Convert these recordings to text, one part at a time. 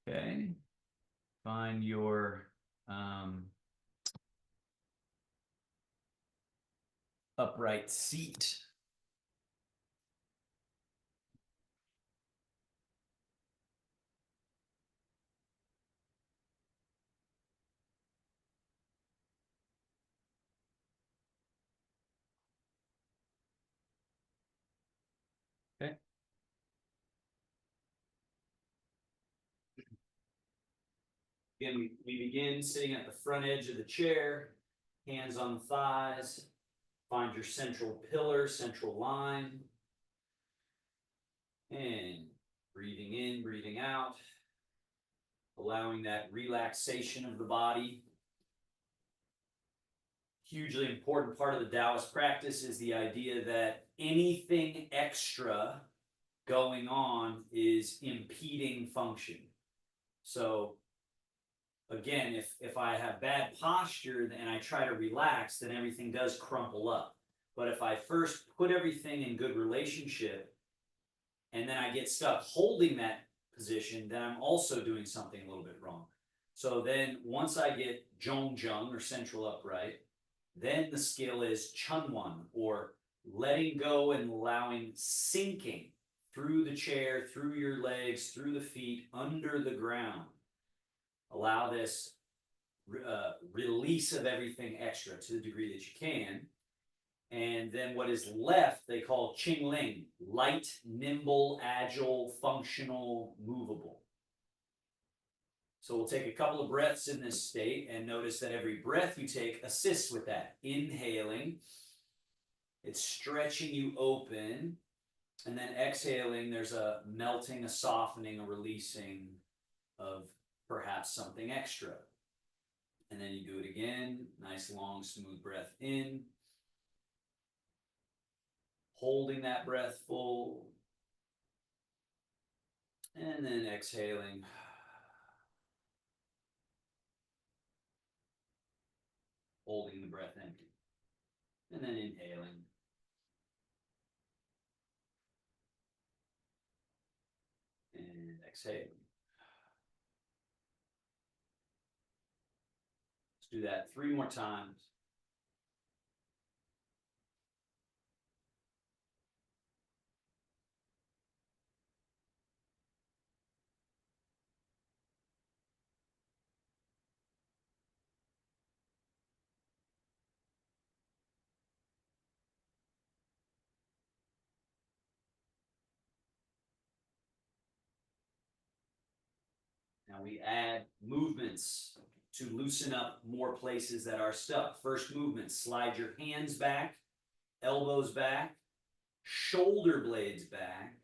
Okay. Find your upright seat. Okay. Again, we begin sitting at the front edge of the chair, hands on the thighs. Find your central pillar, central line. And breathing in, breathing out. Allowing that relaxation of the body. Hugely important part of the Taoist practice is the idea that anything extra going on is impeding function. So again, if I have bad posture and I try to relax, then everything does crumple up. But if I first put everything in good relationship and then I get stuck holding that position, then I'm also doing something a little bit wrong. So then once I get zhongjung or central upright, then the skill is chunwan, or letting go and allowing sinking through the chair, through your legs, through the feet, under the ground. Allow this release of everything extra to the degree that you can. And then what is left, they call qingling, light, nimble, agile, functional, movable. So we'll take a couple of breaths in this state and notice that every breath you take assists with that. Inhaling, it's stretching you open. And then exhaling, there's a melting, a softening, a releasing of perhaps something extra. And then you do it again. Nice, long, smooth breath in. Holding that breath full. And then exhaling. Holding the breath empty. And then inhaling. And exhaling. Let's do that 3 more times. Now we add movements to loosen up more places that are stuck. First movement, slide your hands back, elbows back, shoulder blades back,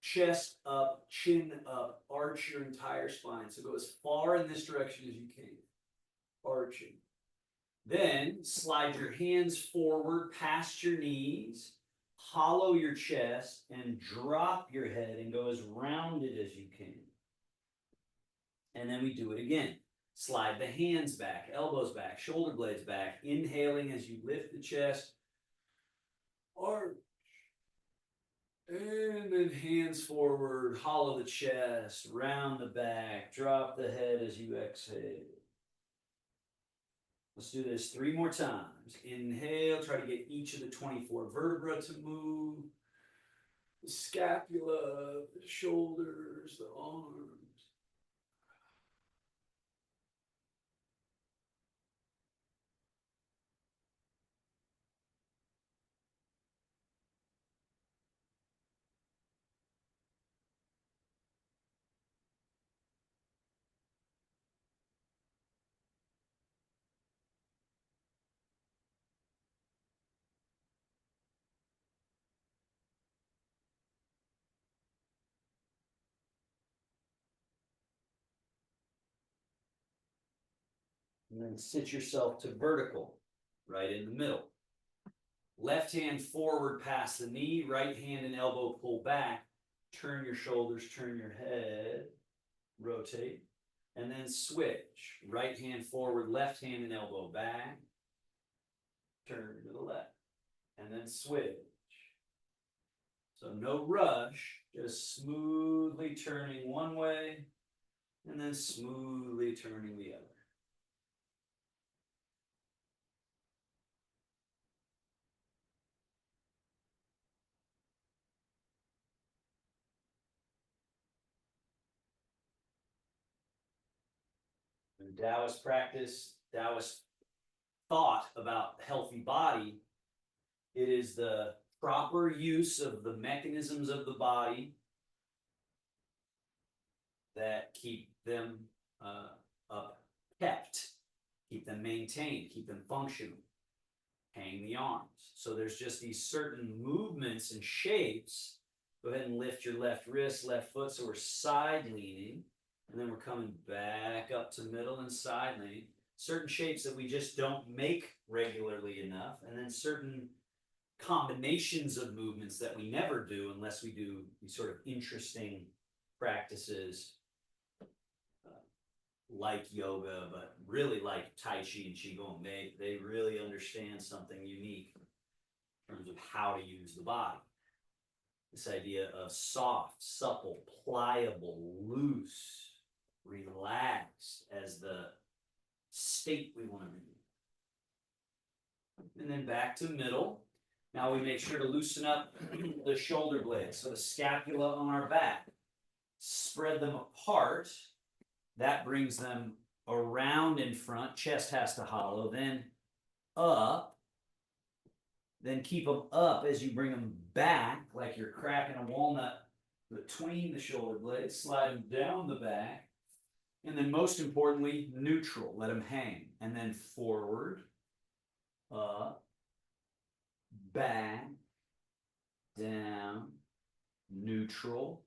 chest up, chin up, arch your entire spine. So go as far in this direction as you can, arching. Then slide your hands forward past your knees, hollow your chest, and drop your head and go as rounded as you can. And then we do it again. Slide the hands back, elbows back, shoulder blades back, inhaling as you lift the chest, arch. And then hands forward, hollow the chest, round the back, drop the head as you exhale. Let's do this 3 more times. Inhale, try to get each of the 24 vertebrae to move. The scapula, the shoulders, the arms. And then sit yourself to vertical, right in the middle. Left hand forward past the knee, right hand and elbow pull back. Turn your shoulders, turn your head, rotate. And then switch. Right hand forward, left hand and elbow back. Turn to the left. And then switch. So no rush, just smoothly turning one way and then smoothly turning the other. In Taoist practice, Taoist thought about healthy body, it is the proper use of the mechanisms of the body that keep them kept, keep them maintained, keep them functional. Hang the arms. So there's just these certain movements and shapes. Go ahead and lift your left wrist, left foot. So we're side leaning, and then we're coming back up to middle and side leaning. Certain shapes that we just don't make regularly enough, and then certain combinations of movements that we never do unless we do these sort of interesting practices like yoga, but really like Tai Chi and Qigong. They really understand something unique in terms of how to use the body. This idea of soft, supple, pliable, loose, relaxed as the state we want to be. And then back to middle. Now we make sure to loosen up the shoulder blades. So the scapula on our back, spread them apart. That brings them around in front. Chest has to hollow. Then up. Then keep them up as you bring them back, like you're cracking a walnut between the shoulder blades. Slide them down the back. And then most importantly, neutral. Let them hang. And then forward, up, back, down, neutral,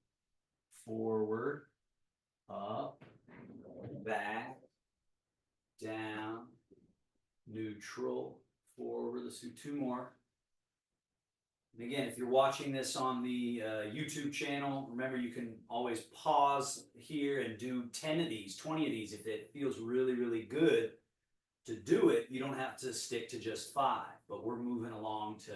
forward, up, back, down, neutral, forward. Let's do two more. And again, if you're watching this on the YouTube channel, remember you can always pause here and do 10 of these, 20 of these. If it feels really, really good to do it, you don't have to stick to just 5, but we're moving along to,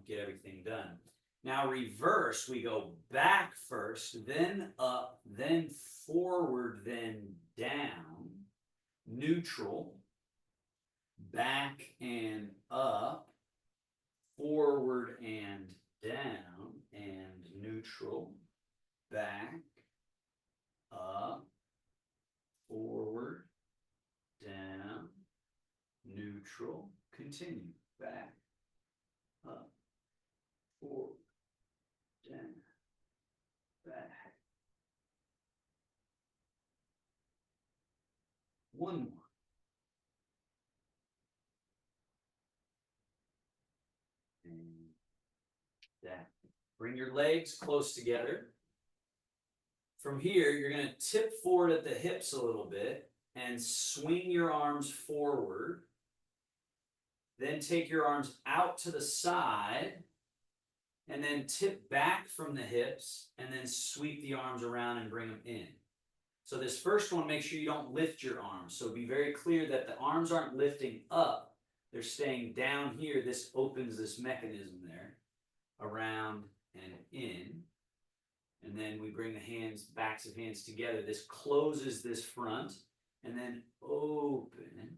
get everything done. Now reverse, we go back first, then up, then forward, then down, neutral, back and up, forward and down, and neutral, back, up, forward, down, neutral, continue, back, up, forward, down, back. One more. And that. Bring your legs close together. From here, you're going to tip forward at the hips a little bit and swing your arms forward. Then take your arms out to the side and then tip back from the hips and then sweep the arms around and bring them in. So this first one, make sure you don't lift your arms. So be very clear that the arms aren't lifting up. They're staying down here. This opens this mechanism there, around and in. And then we bring the hands, backs of hands together. This closes this front and then open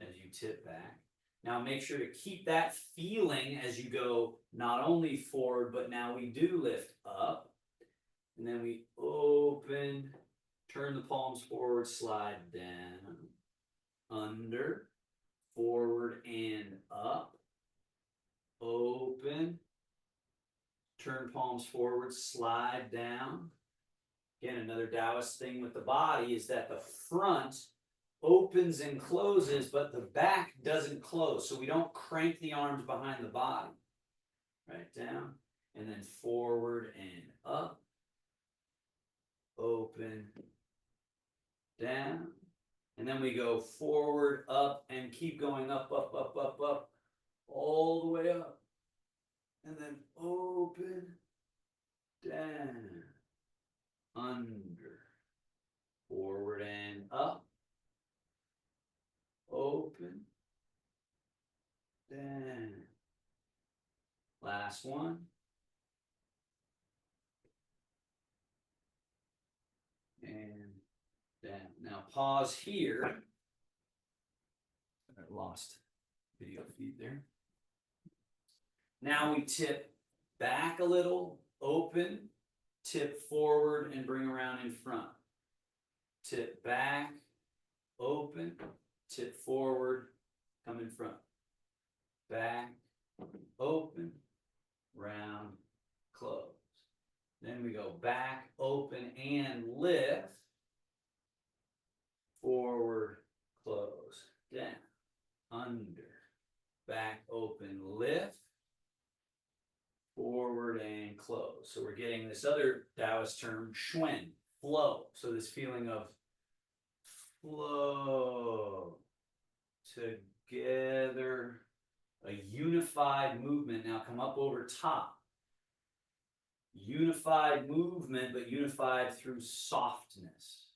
as you tip back. Now make sure to keep that feeling as you go not only forward, but now we do lift up. And then we open, turn the palms forward, slide down, under, forward and up, open, turn palms forward, slide down. Again, another Taoist thing with the body is that the front opens and closes, but the back doesn't close. So we don't crank the arms behind the body. Right down, and then forward and up, open, down, and then we go forward, up, and keep going up, up, up, up, up, all the way up, and then open, down, under, forward and up, open, down. Last one. And down. Now pause here. I lost video feed there. Now we tip back a little, open, tip forward, and bring around in front. Tip back, open, tip forward, come in front. Back, open, round, close. Then we go back, open, and lift. Forward, close, down, under, back, open, lift. Forward and close. So we're getting this other Taoist term, Shuen, flow. So this feeling of flow together, a unified movement. Now come up over top. Unified movement, but unified through softness.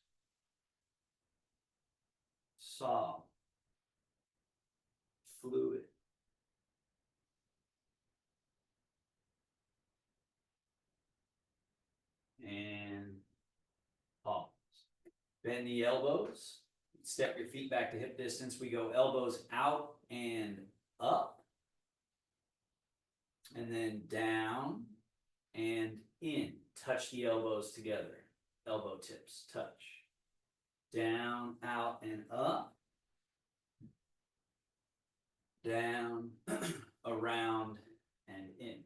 Soft. Fluid. And pause. Bend the elbows. Step your feet back to hip distance. We go elbows out and up. And then down and in. Touch the elbows together. Elbow tips, touch. Down, out, and up. Down, around, and in.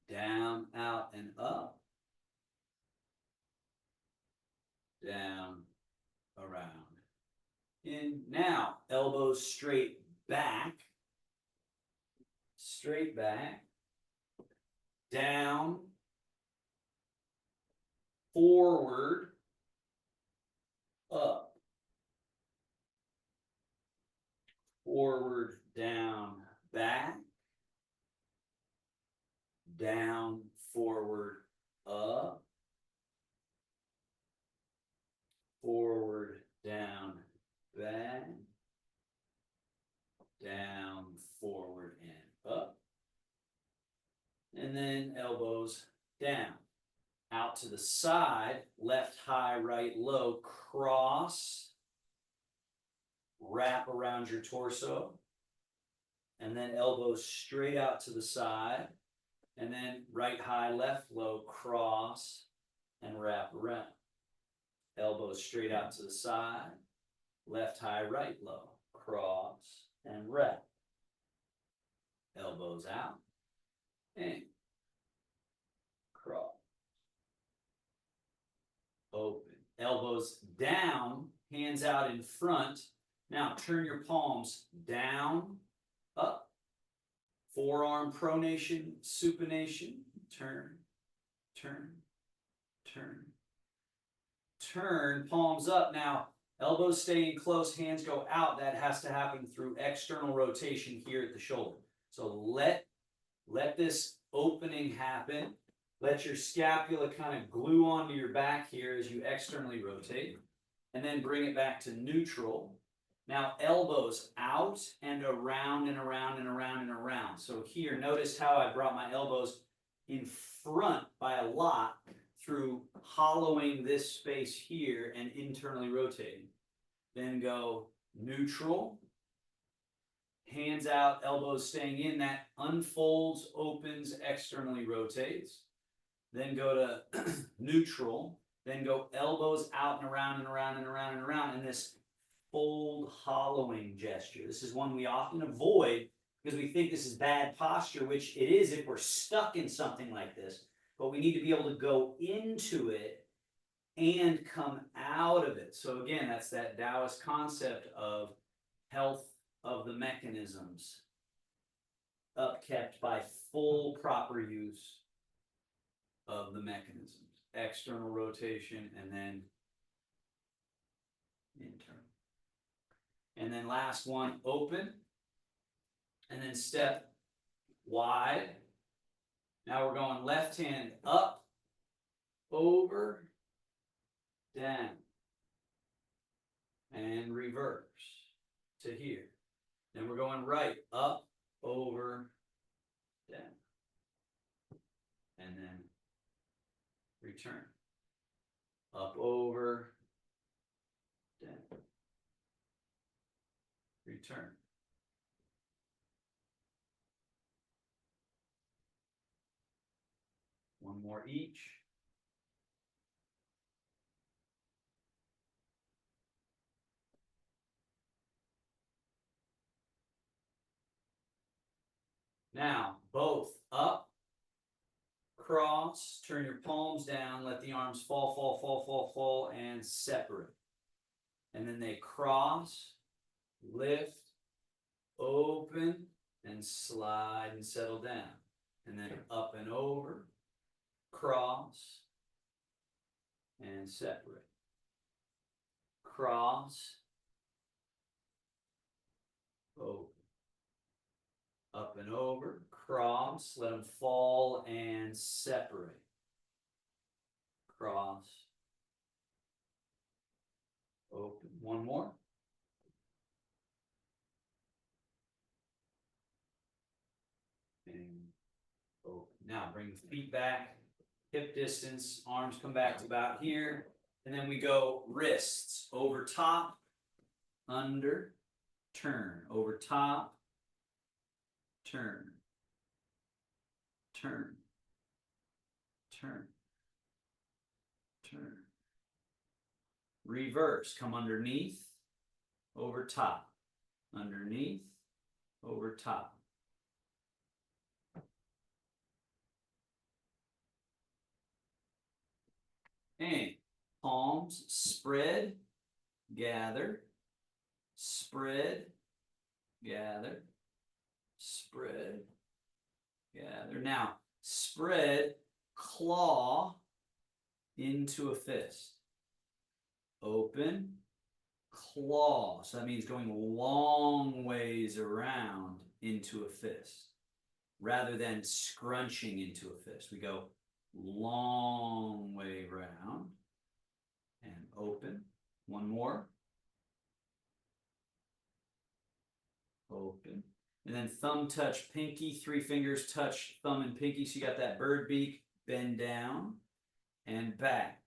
Down, out, and up. Down, around, in. Now, elbows straight back. Straight back. Down. Forward. Up. Forward, down, back. Down, forward, up. Forward, down, back. Down, forward, and up. And then elbows down. Out to the side, left high, right low, cross. Wrap around your torso. And then elbows straight out to the side. And then right high, left low, cross, and wrap around. Elbows straight out to the side. Left high, right low, cross, and wrap. Elbows out. And cross. Open. Elbows down, hands out in front. Now turn your palms down, up. Forearm pronation, supination. Turn, turn, turn. Turn, palms up. Now, elbows staying close, hands go out. That has to happen through external rotation here at the shoulder. So let this opening happen. Let your scapula kind of glue onto your back here as you externally rotate. And then bring it back to neutral. Now, elbows out and around and around and around and around. So here, notice how I brought my elbows in front by a lot through hollowing this space here and internally rotating. Then go neutral. Hands out, elbows staying in. That unfolds, opens, externally rotates. Then go to neutral. Then go elbows out and around and around and around and around. And this fold hollowing gesture. This is one we often avoid because we think this is bad posture, which it is if we're stuck in something like this. But we need to be able to go into it and come out of it. So again, that's that Taoist concept of health of the mechanisms upkept by full proper use of the mechanisms. External rotation and then internal. And then last one, open. And then step wide. Now we're going left hand up, over, down. And reverse to here. Then we're going right, up, over, down. And then return. Up, over, turn. One more each. Now, both up, cross, turn your palms down, let the arms fall, fall, fall, fall, fall, and separate. And then they cross, lift, open, and slide and settle down. And then up and over, cross, and separate. Cross, open. Up and over, cross, let them fall and separate. Cross, open. One more. And open. Now bring the feet back, hip distance, arms come back to about here. And then we go wrists over top, under, turn, over top, turn, turn, turn, turn. Reverse, come underneath, over top, underneath, over top. And palms spread, gather, spread, gather, spread, gather. Now, spread, claw into a fist. Open, claw. So that means going long ways around into a fist rather than scrunching into a fist. We go long way round and open. One more. Open. And then thumb touch pinky, 3 fingers touch thumb and pinky. So you got that bird beak. Bend down and back.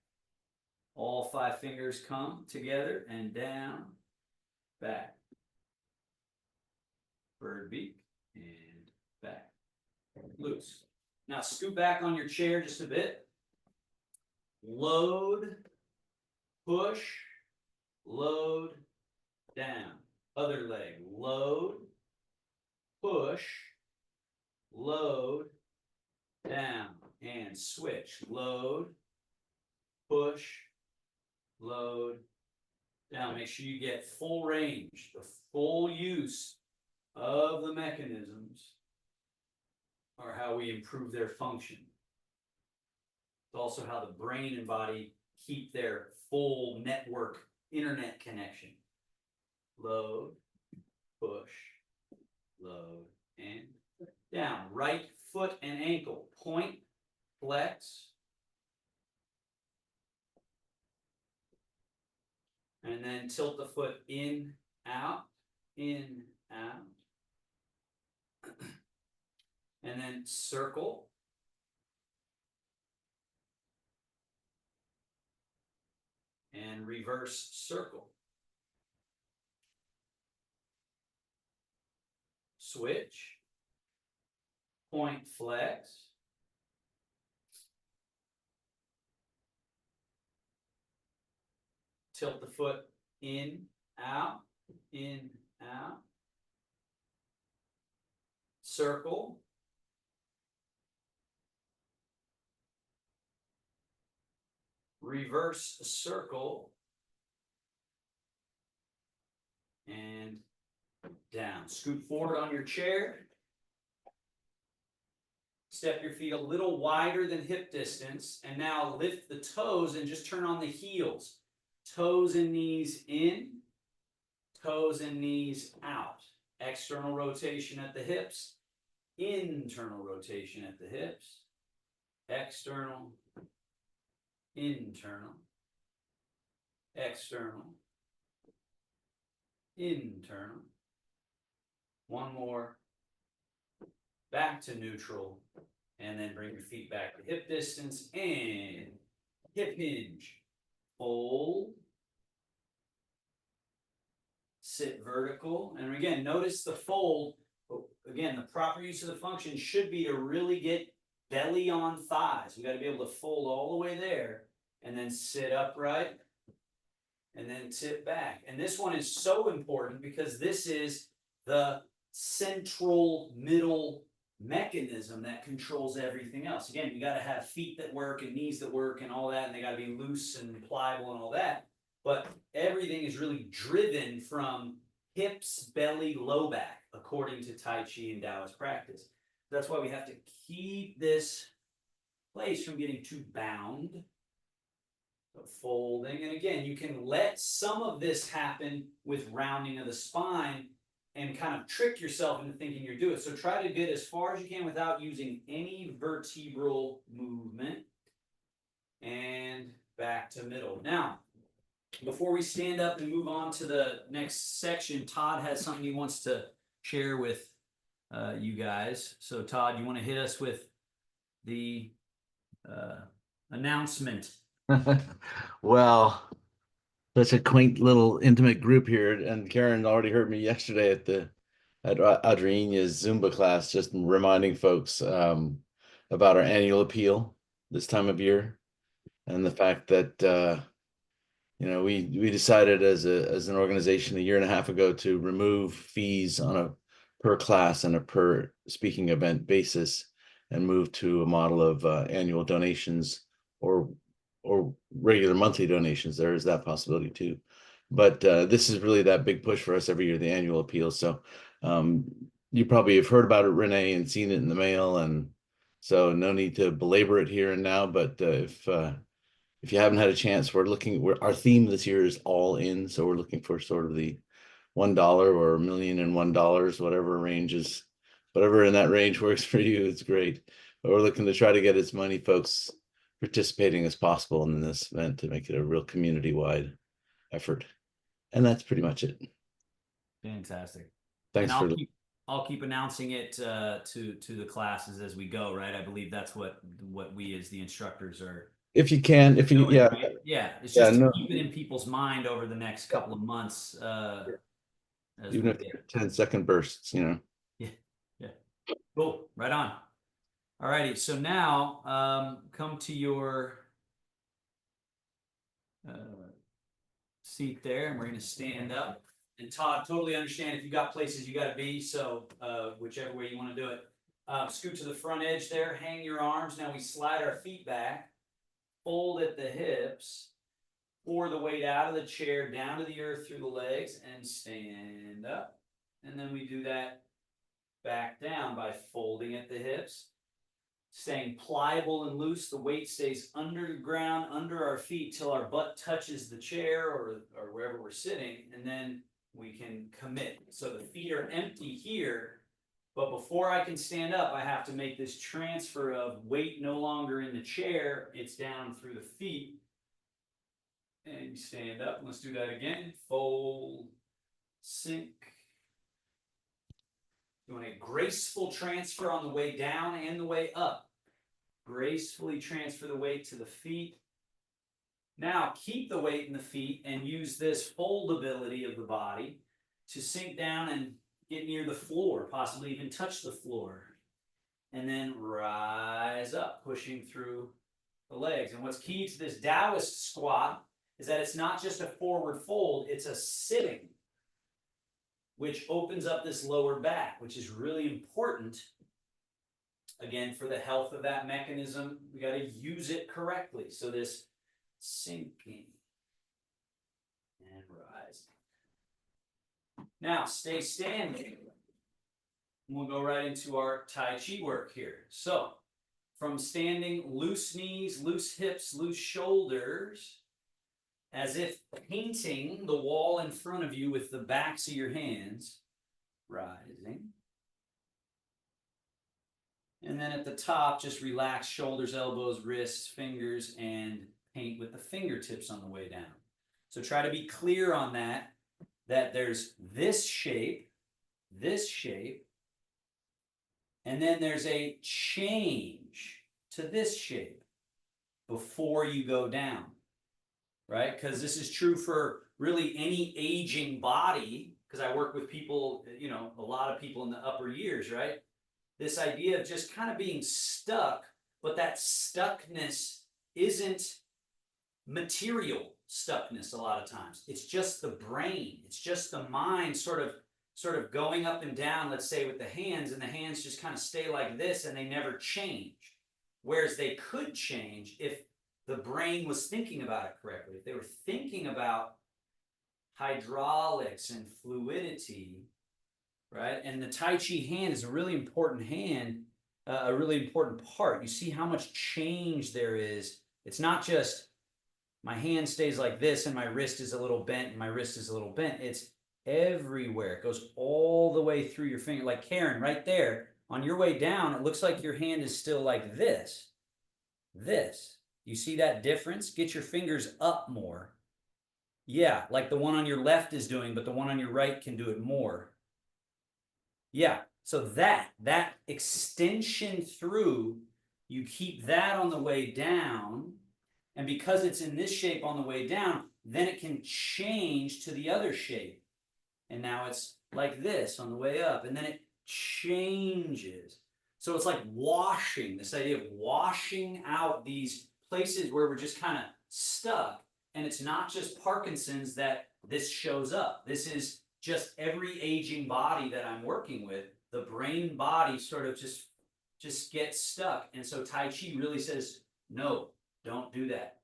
All 5 fingers come together and down, back. Bird beak and back. Loose. Now scoot back on your chair just a bit. Load, push, load, down. Other leg. Load, push, load, down. And switch. Load, push, load, down. Make sure you get full range, the full use of the mechanisms are how we improve their function. It's also how the brain and body keep their full network internet connection. Load, push, load, and down. Right foot and ankle. Point, flex, and then tilt the foot in, out, and then circle. And reverse circle. Switch. Point, flex. Tilt the foot in, out, circle, reverse circle, and down. Scoot forward on your chair. Step your feet a little wider than hip distance, and now lift the toes and just turn on the heels. Toes and knees in, toes and knees out. External rotation at the hips, internal rotation at the hips, external, internal, external, internal. One more. Back to neutral, and then bring your feet back to hip distance and hip hinge. Fold, sit vertical. And again, notice the fold. Again, the proper use of the function should be to really get belly on thighs. We got to be able to fold all the way there and then sit upright and then tip back. And this one is so important because this is the central middle mechanism that controls everything else. Again, you got to have feet that work and knees that work and all that, and they got to be loose and pliable and all that. But everything is really driven from hips, belly, low back, according to Tai Chi and Taoist practice. That's why we have to keep this place from getting too bound. So folding, and again, you can let some of this happen with rounding of the spine and kind of trick yourself into thinking you're doing it. So try to get as far as you can without using any vertebral movement. And back to middle. Now, before we stand up and move on to the next section, Todd has something he wants to share with you guys. So Todd, you want to hit us with the announcement? Well, such a quaint little intimate group here, and Karen already heard me yesterday at Adriana's Zumba class, just reminding folks about our annual appeal this time of year, and the fact that we decided as an organization a year and a half ago to remove fees on a per class and a per speaking event basis, and move to a model of annual donations or regular monthly donations. There is that possibility too, but this is really that big push for us every year, the annual appeal. So you probably have heard about it, Renee, and seen it in the mail, and so no need to belabor it here and now. But if you haven't had a chance, our theme this year is all in. So we're looking for sort of the $1 or $1,001, whatever in that range works for you. It's great. But we're looking to try to get as many folks participating as possible in this event to make it a real community-wide effort. And that's pretty much it. Fantastic. Thanks for. I'll keep announcing it to the classes as we go, right? I believe that's what we as the instructors are. If you can, yeah, right? Yeah. It's just to keep it in people's mind over the next couple of months. Even if they're 10-second bursts, Yeah. Yeah. Cool. Right on. All righty. So now come to your seat there, and we're going to stand up. And Todd, totally understand if you got places you got to be. So whichever way you want to do it. Scoot to the front edge there. Hang your arms. Now we slide our feet back. Fold at the hips. Pour the weight out of the chair down to the earth through the legs and stand up. And then we do that back down by folding at the hips. Staying pliable and loose, the weight stays under the ground, under our feet till our butt touches the chair or wherever we're sitting, and then we can commit. So the feet are empty here, but before I can stand up, I have to make this transfer of weight no longer in the chair, it's down through the feet. And you stand up. Let's do that again. Fold, sink. Doing a graceful transfer on the way down and the way up. Gracefully transfer the weight to the feet. Now keep the weight in the feet and use this foldability of the body to sink down and get near the floor, possibly even touch the floor. And then rise up, pushing through the legs. And what's key to this Taoist squat is that it's not just a forward fold, it's a sitting, which opens up this lower back, which is really important. Again, for the health of that mechanism, we got to use it correctly. So this sinking and rising. Now, stay standing. We'll go right into our Tai Chi work here. So, from standing, loose knees, loose hips, loose shoulders, as if painting the wall in front of you with the backs of your hands, rising. And then at the top, just relax shoulders, elbows, wrists, fingers, and paint with the fingertips on the way down. So try to be clear on that there's this shape, and then there's a change to this shape before you go down. Right? Because this is true for really any aging body, because I work with people, you know, a lot of people in the upper years, right? This idea of just kind of being stuck, but that stuckness isn't material stuckness a lot of times. It's just the brain. It's just the mind sort of going up and down, let's say with the hands, and the hands just kind of stay like this and they never change. Whereas they could change if the brain was thinking about it correctly. If they were thinking about hydraulics and fluidity, right? And the Tai Chi hand is a really important hand, a really important part. You see how much change there is. It's not just my hand stays like this and my wrist is a little bent and my wrist is a little bent. It's everywhere. It goes all the way through your finger. Like Karen, right there, on your way down, it looks like your hand is still like this. This. You see that difference? Get your fingers up more. Yeah, like the one on your left is doing, but the one on your right can do it more. Yeah, so that extension through, you keep that on the way down, and because it's in this shape on the way down, then it can change to the other shape. And now it's like this on the way up, and then it changes. So it's like washing, this idea of washing out these places where we're just kind of stuck. And it's not just Parkinson's that this shows up. This is just every aging body that I'm working with. The brain body sort of just gets stuck. And so Tai Chi really says, no, don't do that.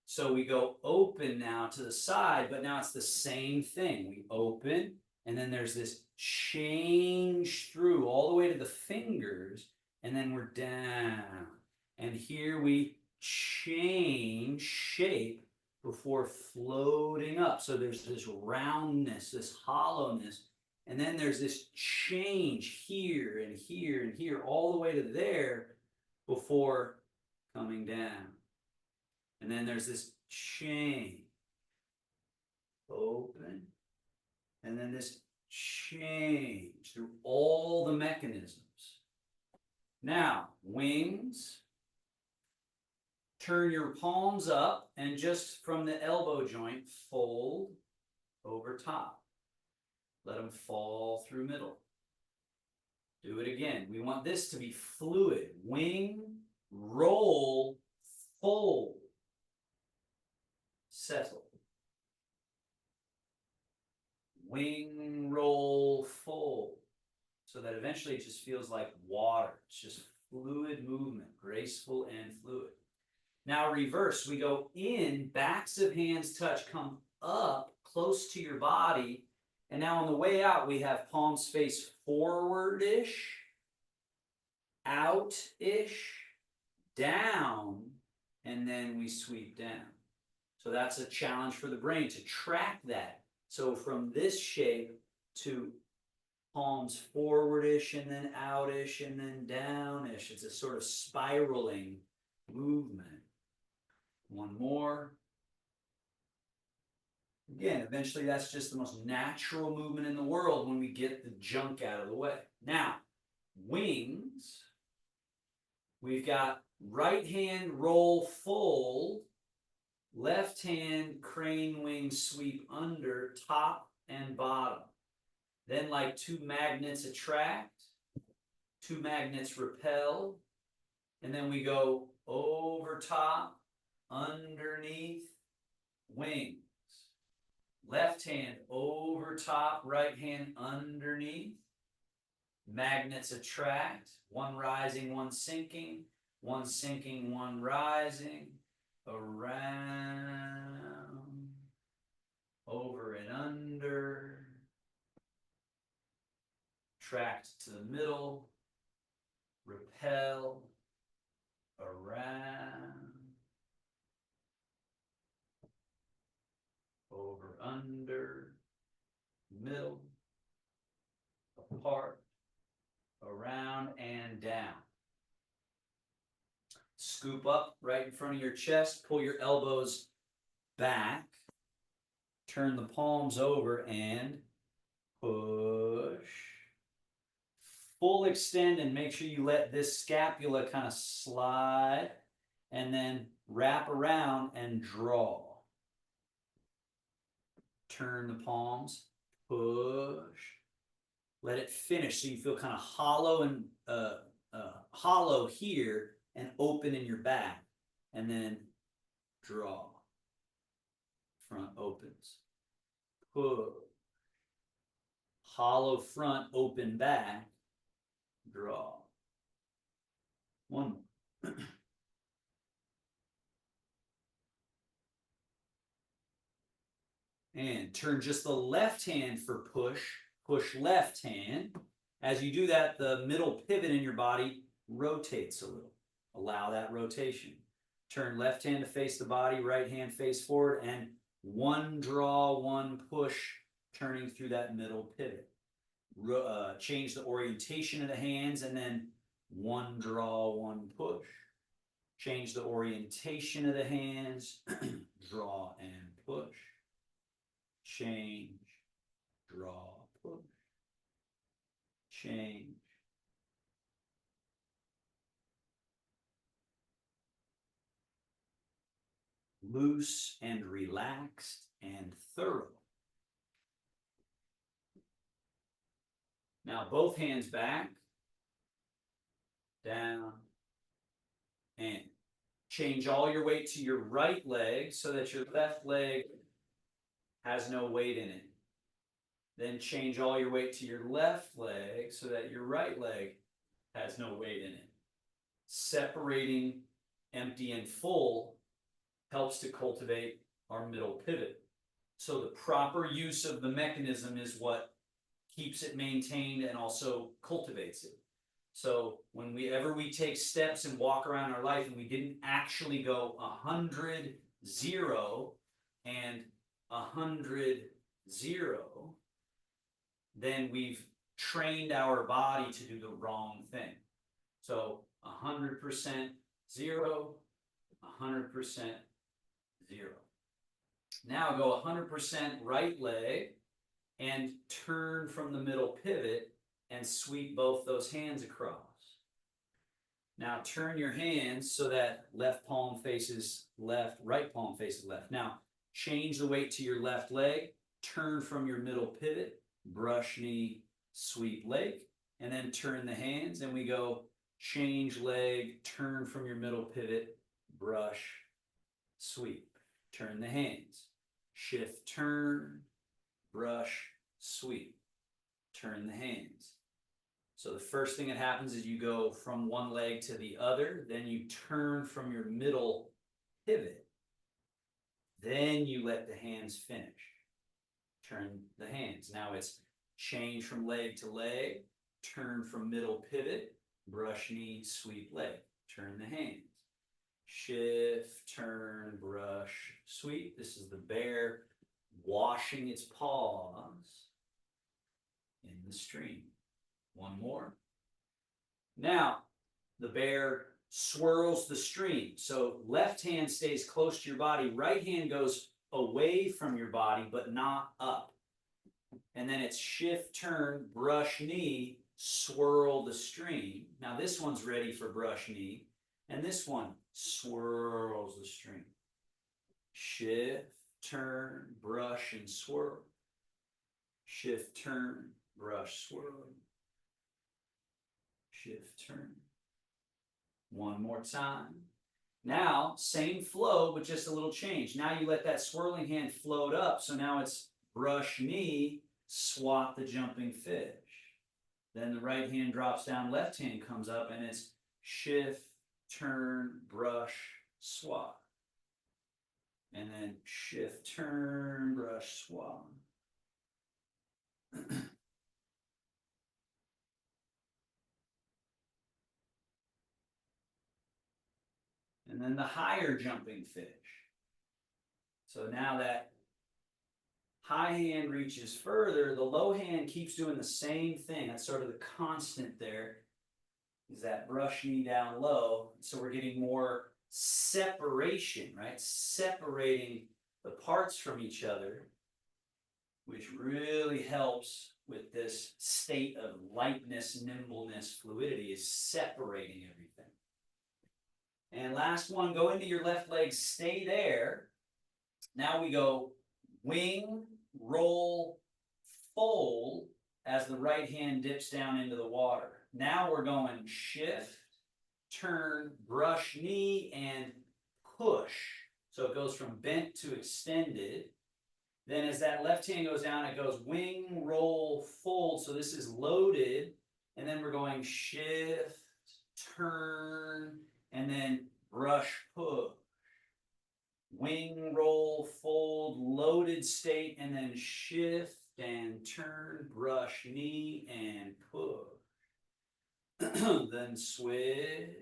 So we go open now to the side, but now it's the same thing. We open, and then there's this change through all the way to the fingers, and then we're down. And here we change shape before floating up. So there's this roundness, this hollowness, and then there's this change here and here and here, all the way to there before coming down. And then there's this change, open, and then this change through all the mechanisms. Now, wings, turn your palms up and just from the elbow joint, fold over top. Let them fall through middle. Do it again. We want this to be fluid. Wing, roll, fold. Settle. Wing, roll, fold. So that eventually it just feels like water. It's just fluid movement, graceful and fluid. Now reverse, we go in, backs of hands touch, come up close to your body. And now on the way out, we have palms face forward-ish, out-ish, down, and then we sweep down. So that's a challenge for the brain to track that. So from this shape to palms forward-ish and then out-ish and then down-ish. It's a sort of spiraling movement. One more. Again, eventually that's just the most natural movement in the world when we get the junk out of the way. Now, wings. We've got right hand roll fold. Left hand crane wing sweep under, top and bottom. Then like two magnets attract, two magnets repel, and then we go over top, underneath, wings. Left hand over top, right hand underneath. Magnets attract, one rising, one sinking, one rising. Around, over and under, tract to the middle, repel, around, over, under, middle, apart, around and down. Scoop up right in front of your chest, pull your elbows back, turn the palms over and push. Full extend and make sure you let this scapula kind of slide and then wrap around and draw. Turn the palms, push, let it finish so you feel kind of hollow and hollow here and open in your back, and then draw, front opens, push, hollow front, open back, draw. One more. And turn just the left hand for push, push left hand. As you do that, the middle pivot in your body rotates a little. Allow that rotation. Turn left hand to face the body, right hand face forward, and one draw, one push, turning through that middle pivot. Change the orientation of the hands, and then one draw, one push. Change the orientation of the hands, draw and push. Change, draw, push. Change. Loose and relaxed and thorough. Now both hands back, down, and change all your weight to your right leg so that your left leg has no weight in it. Then change all your weight to your left leg so that your right leg has no weight in it. Separating empty and full helps to cultivate our middle pivot. So the proper use of the mechanism is what keeps it maintained and also cultivates it. So whenever we take steps and walk around our life and we didn't actually go 100, 0 and 100, 0, then we've trained our body to do the wrong thing. So 100% 0, 100% 0. Now go 100% right leg and turn from the middle pivot and sweep both those hands across. Now turn your hands so that left palm faces left, right palm faces left. Now change the weight to your left leg, turn from your middle pivot, brush knee, sweep leg, and then turn the hands, and we go change leg, turn from your middle pivot, brush, sweep. Turn the hands, shift, turn, brush, sweep. Turn the hands. So the first thing that happens is you go from one leg to the other, then you turn from your middle pivot. Then you let the hands finish. Turn the hands. Now it's change from leg to leg, turn from middle pivot, brush knee, sweep leg. Turn the hands. Shift, turn, brush, sweep. This is the bear washing its paws in the stream. One more. Now, the bear swirls the stream. So left hand stays close to your body. Right hand goes away from your body, but not up. And then it's shift, turn, brush, knee, swirl the stream. Now this one's ready for brush, knee. And this one swirls the stream. Shift, turn, brush, and swirl. Shift, turn, brush, swirl. Shift, turn. One more time. Now, same flow, but just a little change. Now you let that swirling hand float up. So now it's brush, knee, swat the jumping fish. Then the right hand drops down, left hand comes up, and it's shift, turn, brush, swat. And then shift, turn, brush, swat. And then the higher jumping fish. So now that high hand reaches further, the low hand keeps doing the same thing. That's sort of the constant there, is that brush knee down low. So we're getting more separation, right? Separating the parts from each other, which really helps with this state of lightness, nimbleness, fluidity, is separating everything. And last one, go into your left leg, stay there. Now we go wing, roll, fold as the right hand dips down into the water. Now we're going shift, turn, brush knee, and push. So it goes from bent to extended. Then as that left hand goes down, it goes wing, roll, fold. So this is loaded. And then we're going shift, turn, and then brush, push. Wing, roll, fold, loaded state, and then shift and turn, brush, knee, and push. Then switch,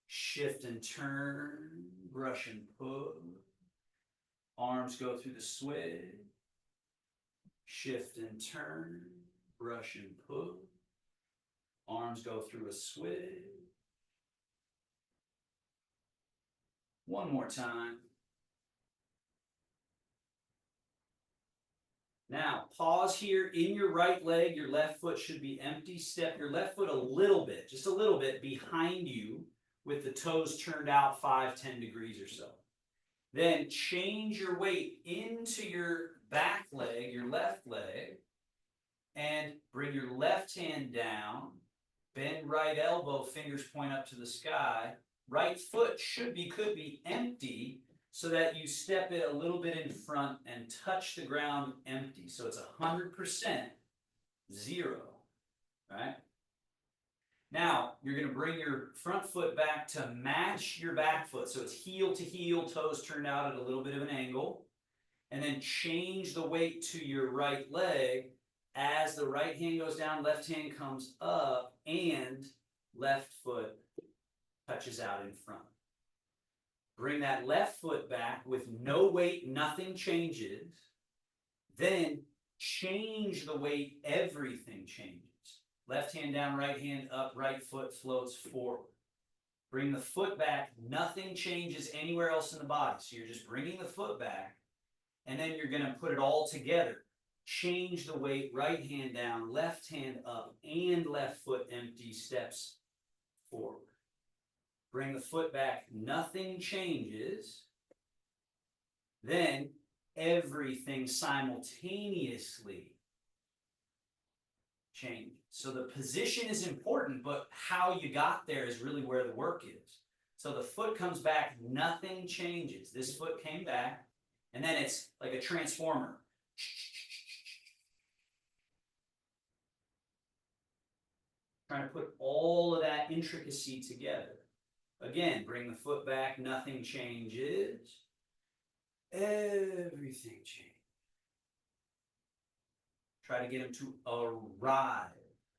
shift and turn, brush and push. Arms go through the switch, shift and turn, brush and push. Arms go through a switch. One more time. Now, pause here in your right leg. Your left foot should be empty. Step your left foot a little bit, just a little bit behind you with the toes turned out 5-10 degrees or so. Then change your weight into your back leg, your left leg, and bring your left hand down. Bend right elbow, fingers point up to the sky. Right foot could be empty, so that you step it a little bit in front and touch the ground empty. So it's 100% 0, right? Now, you're going to bring your front foot back to match your back foot. So it's heel to heel, toes turned out at a little bit of an angle. And then change the weight to your right leg. As the right hand goes down, left hand comes up, and left foot touches out in front. Bring that left foot back with no weight, nothing changes. Then change the weight, everything changes. Left hand down, right hand up, right foot floats forward. Bring the foot back, nothing changes anywhere else in the body. So you're just bringing the foot back, and then you're going to put it all together. Change the weight, right hand down, left hand up, and left foot empty, steps forward. Bring the foot back, nothing changes. Then everything simultaneously changes. So the position is important, but how you got there is really where the work is. So the foot comes back, nothing changes. This foot came back, and then it's like a transformer. Trying to put all of that intricacy together. Again, bring the foot back, nothing changes. Everything changes. Try to get him to arrive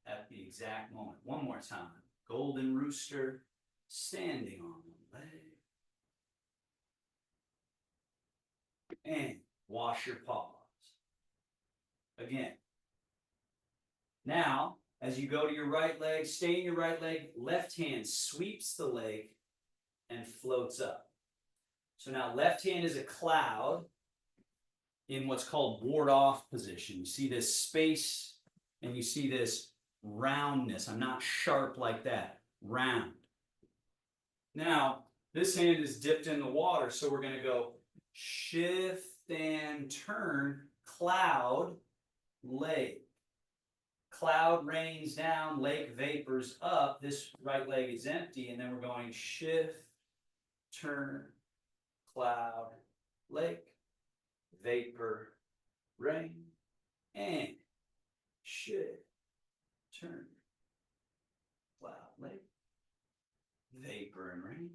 at the exact moment. One more time. Golden rooster, standing on the leg. And wash your paws. Again. Now, as you go to your right leg, stay in your right leg, left hand sweeps the leg and floats up. So now left hand is a cloud in what's called ward off position. You see this space and you see this roundness. I'm not sharp like that, round. Now, this hand is dipped in the water, so we're going to go shift and turn, cloud, leg. Cloud rains down, lake vapors up. This right leg is empty, and then we're going shift, turn, cloud, lake, vapor, rain, and shift, turn, cloud, lake, vapor and rain,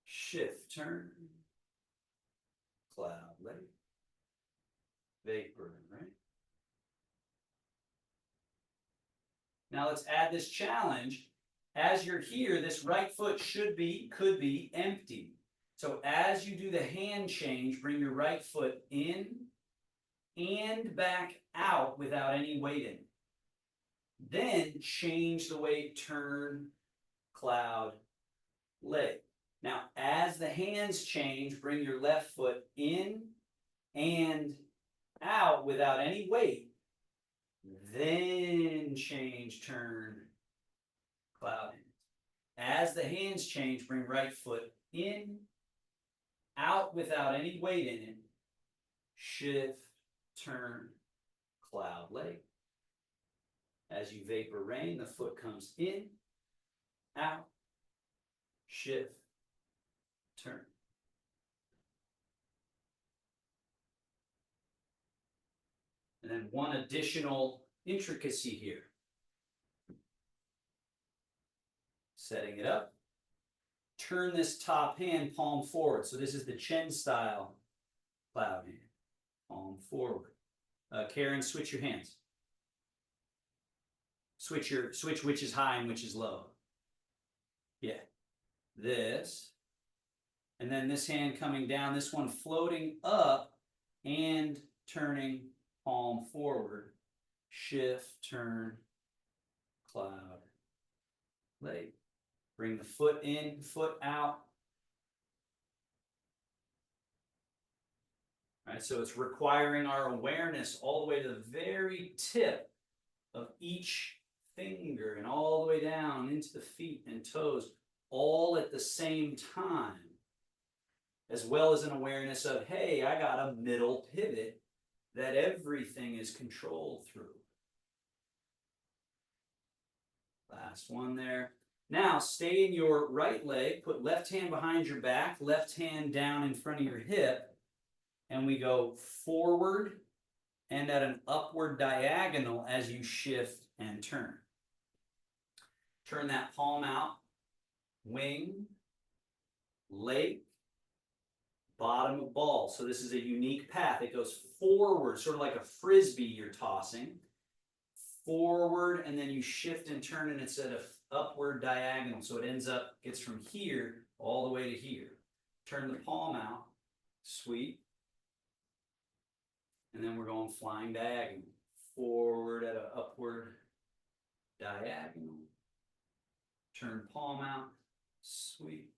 shift, turn, cloud, lake, vapor and rain. Now let's add this challenge. As you're here, this right foot could be empty. So as you do the hand change, bring your right foot in and back out without any weight in. Then change the weight, turn, cloud, leg. Now, as the hands change, bring your left foot in and out without any weight. Then change, turn, cloud hands. As the hands change, bring right foot in, out without any weight in it. Shift, turn, cloud lake. As you vapor rain, the foot comes in, out, shift, turn. And then one additional intricacy here. Setting it up. Turn this top hand palm forward. So this is the Chen style cloud hand. Palm forward. Karen, switch your hands. Switch which is high and which is low. Yeah. This. And then this hand coming down, this one floating up and turning palm forward. Shift, turn, cloud, lake. Bring the foot in, foot out. All right, so it's requiring our awareness all the way to the very tip of each finger and all the way down into the feet and toes, all at the same time, as well as an awareness of, hey, I got a middle pivot that everything is controlled through. Last one there. Now, stay in your right leg, put left hand behind your back, left hand down in front of your hip, and we go forward and at an upward diagonal as you shift and turn. Turn that palm out, wing, lake, bottom of ball. So this is a unique path. It goes forward, sort of like a frisbee you're tossing. Forward, and then you shift and turn, and it's at an upward diagonal. So it gets from here all the way to here. Turn the palm out, sweep. And then we're going flying diagonal. Forward at an upward diagonal. Turn palm out, sweep.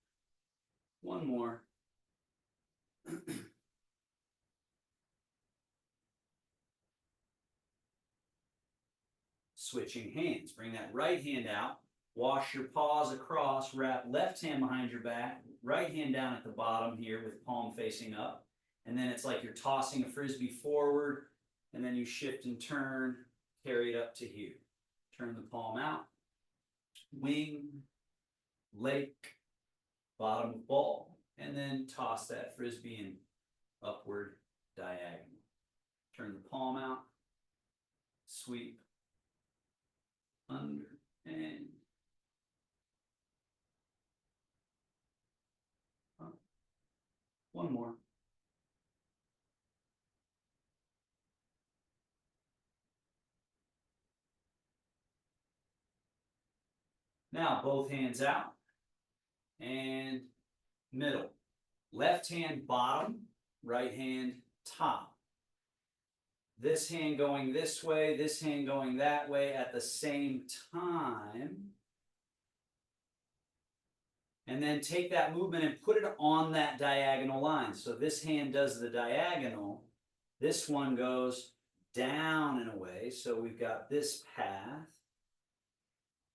One more. Switching hands. Bring that right hand out. Wash your paws across. Wrap left hand behind your back. Right hand down at the bottom here with palm facing up. And then it's like you're tossing a frisbee forward. And then you shift and turn. Carry it up to here. Turn the palm out. Wing. Lake. Bottom of ball. And then toss that frisbee in upward diagonal. Turn the palm out. Sweep. Under and up. One more. Now both hands out and middle. Left hand bottom, right hand top. This hand going this way, this hand going that way at the same time. And then take that movement and put it on that diagonal line. So this hand does the diagonal. This one goes down and away. So we've got this path.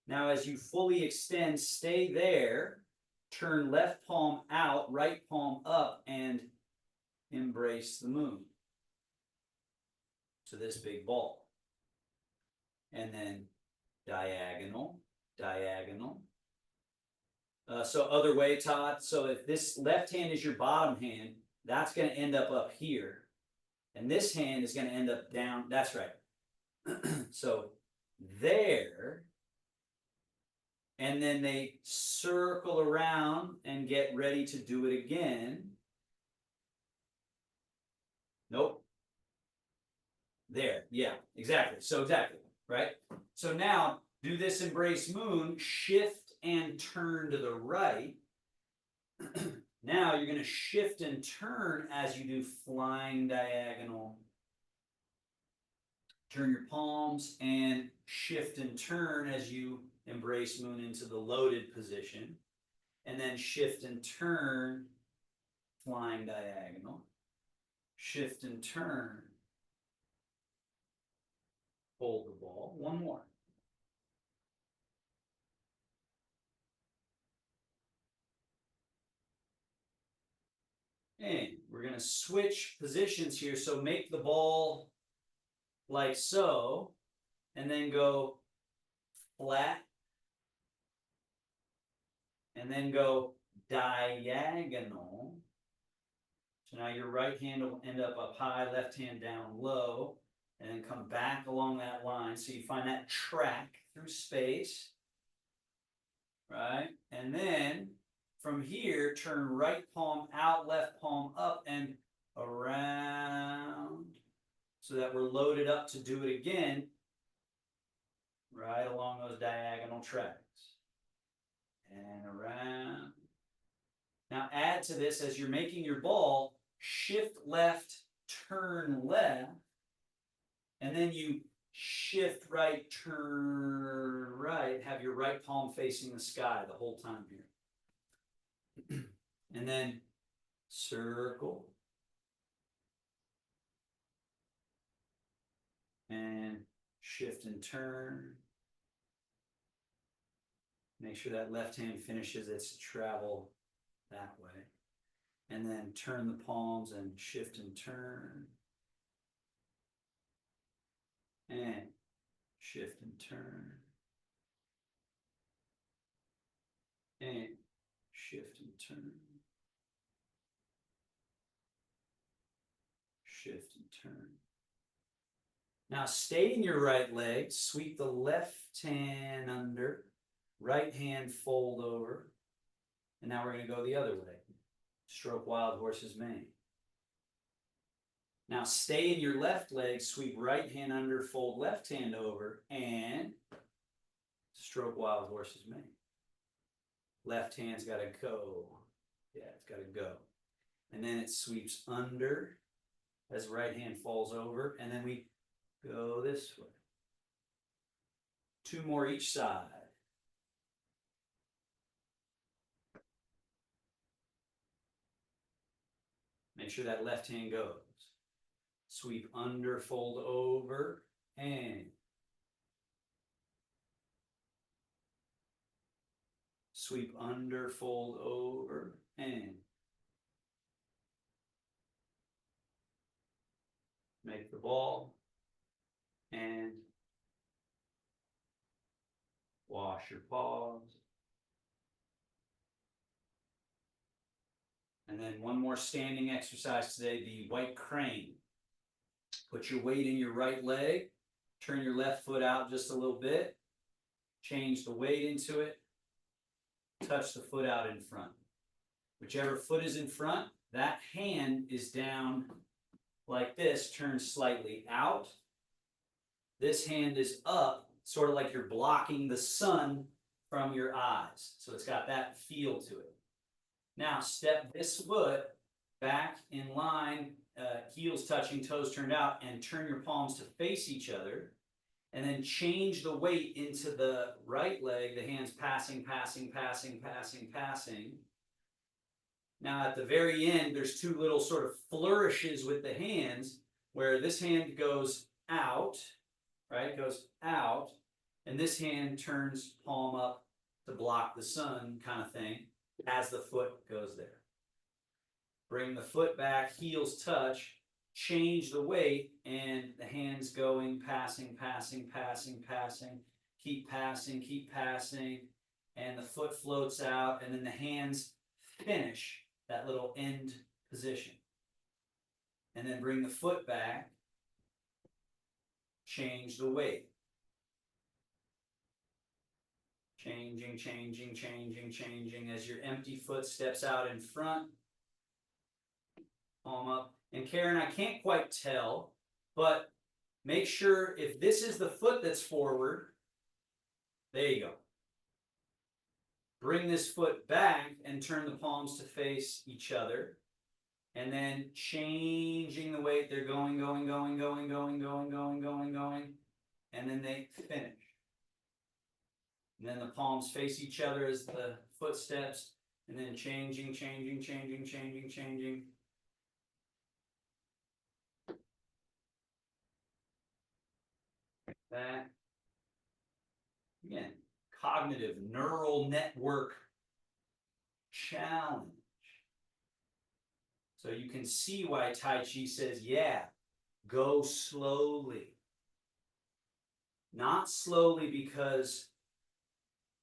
Now as you fully extend, stay there. Turn left palm out, right palm up, and embrace the moon to this big ball. And then diagonal, diagonal. So other way, Todd. So if this left hand is your bottom hand, that's going to end up here. And this hand is going to end up down. That's right. So there. And then they circle around and get ready to do it again. Nope. There, yeah, exactly. So exactly, right? So now do this embrace moon, shift and turn to the right. Now you're going to shift and turn as you do flying diagonal. Turn your palms and shift and turn as you embrace moon into the loaded position. And then shift and turn, flying diagonal. Shift and turn. Hold the ball. One more. And we're going to switch positions here. So make the ball like so, and then go flat, and then go diagonal. So now your right hand will end up high, left hand down low, and then come back along that line. So you find that track through space, right? And then from here, turn right palm out, left palm up and around, so that we're loaded up to do it again, right along those diagonal tracks. And around. Now add to this, as you're making your ball, shift left, turn left, and then you shift right, turn right, have your right palm facing the sky the whole time here. And then circle. And shift and turn. Make sure that left hand finishes its travel that way. And then turn the palms and shift and turn. And shift and turn. And shift and turn. Shift and turn. Now stay in your right leg, sweep the left hand under, right hand fold over, and now we're going to go the other way. Stroke wild horse's mane. Now stay in your left leg, sweep right hand under, fold left hand over, and stroke wild horse's mane. Left hand's got to go. Yeah, it's got to go. And then it sweeps under as right hand falls over, and then we go this way. Two more each side. Make sure that left hand goes. Sweep under, fold over, and sweep under, fold over, and make the ball, and wash your paws. And then one more standing exercise today, the white crane. Put your weight in your right leg, turn your left foot out just a little bit, change the weight into it, touch the foot out in front. Whichever foot is in front, that hand is down like this, turn slightly out. This hand is up, sort of like you're blocking the sun from your eyes. So it's got that feel to it. Now step this foot back in line, heels touching, toes turned out, and turn your palms to face each other. And then change the weight into the right leg, the hands passing, passing, passing, passing, passing. Now at the very end, there's two little sort of flourishes with the hands where this hand goes out, right? Goes out, and this hand turns palm up to block the sun kind of thing as the foot goes there. Bring the foot back, heels touch, change the weight, and the hands going, passing, passing, passing, passing, keep passing, and the foot floats out, and then the hands finish that little end position. And then bring the foot back, change the weight. Changing, changing, changing, changing as your empty foot steps out in front, palm up. And Karen, I can't quite tell, but make sure if this is the foot that's forward, there you go. Bring this foot back and turn the palms to face each other. And then changing the weight, they're going, going, going, going, going, going, going, going, going. And then they finish. And then the palms face each other as the footsteps. And then changing, changing, changing, changing, changing. That. Again, cognitive neural network challenge. So you can see why Tai Chi says, yeah, go slowly. Not slowly because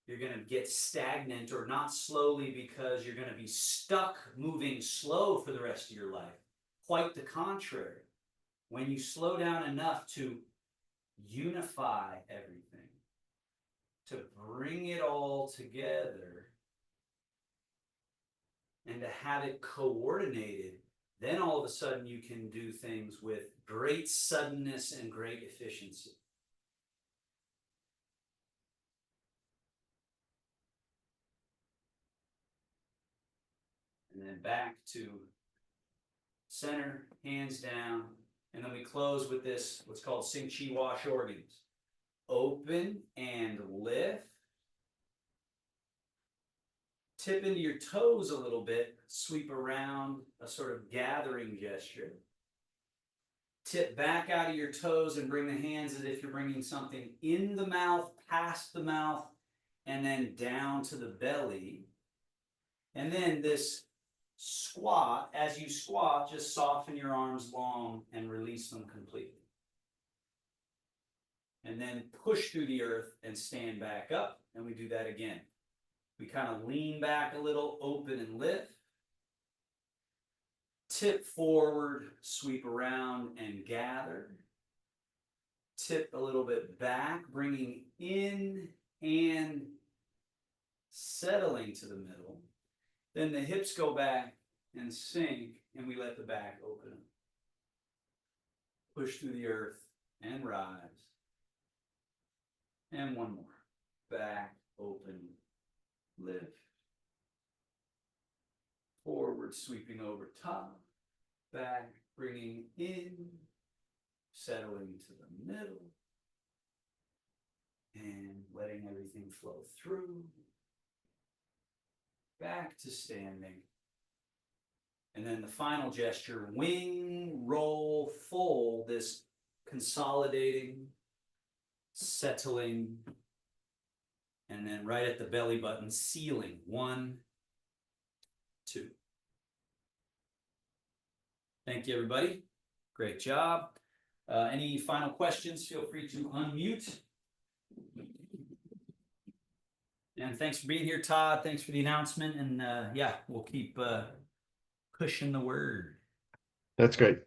you're going to get stagnant, or not slowly because you're going to be stuck moving slow for the rest of your life. Quite the contrary. When you slow down enough to unify everything, to bring it all together, and to have it coordinated, then all of a sudden you can do things with great suddenness and great efficiency. And then back to center, hands down, and then we close with this, what's called Sing Chi Wash Organs. Open and lift. Tip into your toes a little bit, sweep around, a sort of gathering gesture. Tip back out of your toes and bring the hands as if you're bringing something in the mouth, past the mouth, and then down to the belly. And then this squat, as you squat, just soften your arms long and release them completely. And then push through the earth and stand back up, and we do that again. We kind of lean back a little, open and lift. Tip forward, sweep around and gather. Tip a little bit back, bringing in and settling to the middle. Then the hips go back and sink, and we let the back open up. Push through the earth and rise. And one more. Back, open, lift. Forward, sweeping over top. Back, bringing in. Settling to the middle. And letting everything flow through. Back to standing. And then the final gesture, wing, roll, fold, this consolidating, settling, and then right at the belly button, sealing. 1, 2. Thank you, everybody. Great job. Any final questions? Feel free to unmute. And thanks for being here, Todd. Thanks for the announcement. And yeah, we'll keep pushing the word. That's great.